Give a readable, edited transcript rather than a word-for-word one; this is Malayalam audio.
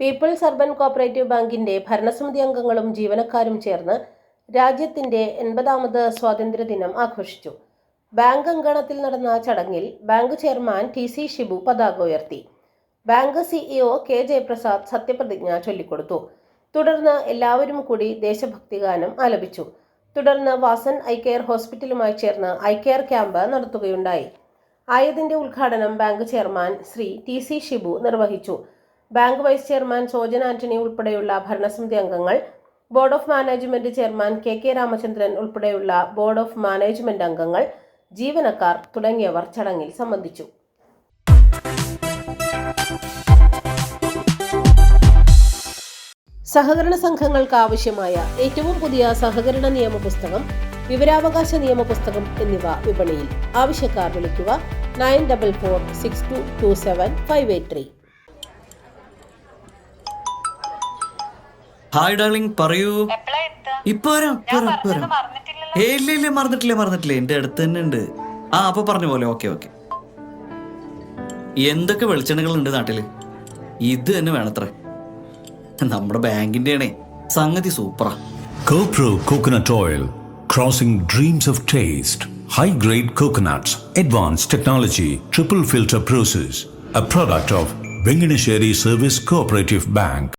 പീപ്പിൾസ് അർബൻ കോഓപ്പറേറ്റീവ് ബാങ്കിന്റെ ഭരണസമിതി അംഗങ്ങളും ജീവനക്കാരും ചേർന്ന് രാജ്യത്തിന്റെ 80ാമത് സ്വാതന്ത്ര്യദിനം ആഘോഷിച്ചു. ബാങ്ക് അങ്കണത്തിൽ നടന്ന ചടങ്ങിൽ ബാങ്ക് ചെയർമാൻ TC ഷിബു പതാക ഉയർത്തി. ബാങ്ക് CEO K ജയപ്രസാദ് സത്യപ്രതിജ്ഞ ചൊല്ലിക്കൊടുത്തു. തുടർന്ന് എല്ലാവരും കൂടി ദേശഭക്തി ഗാനം ആലപിച്ചു. തുടർന്ന് വാസൻ ഐ കെയർ ഹോസ്പിറ്റലുമായി ചേർന്ന് ഐ കെയർ ക്യാമ്പ് നടത്തുകയുണ്ടായി. ആയതിന്റെ ഉദ്ഘാടനം bank chairman Shri TC Shibu നിർവഹിച്ചു. Bank vice chairman Sojan Antony ഉൾപ്പെടെയുള്ള ഭരണസമിതി അംഗങ്ങൾ, board of management chairman KK Ramachandran ഉൾപ്പെടെയുള്ള ബോർഡ് ഓഫ് മാനേജ്മെന്റ് അംഗങ്ങൾ, ജീവനക്കാർ തുടങ്ങിയവർ ചടങ്ങിൽ സംബന്ധിച്ചു. സഹകരണ സംഘങ്ങൾക്ക് ആവശ്യമായ ഏറ്റവും പുതിയ സഹകരണ നിയമ പുസ്തകം, വിവരാവകാശ നിയമ പുസ്തകം എന്നിവ വിപണിയിൽ. ആവശ്യക്കാർ വിളിക്കുക 9446227583. ഹായ് ഡാർലിംഗ്, പറയൂ. ഇപ്പൊ വരാം. ഇല്ല മറന്നിട്ടില്ല, എന്റെ അടുത്ത് തന്നെ ഉണ്ട്. അപ്പൊ പറഞ്ഞ പോലെ. ഓക്കെ. എന്തൊക്കെ വെളിച്ചെണ്ണകൾ ഉണ്ട് നാട്ടില്? ഇത് തന്നെ വേണത്രേ. നമ്മുടെ ബാങ്കിന്റെ ആണേ, സംഗതി സൂപ്പറാ. CoPro Coconut Oil, crossing dreams of taste. High-grade coconuts, advanced technology, triple filter process. A product of Venganesheri Service Cooperative Bank.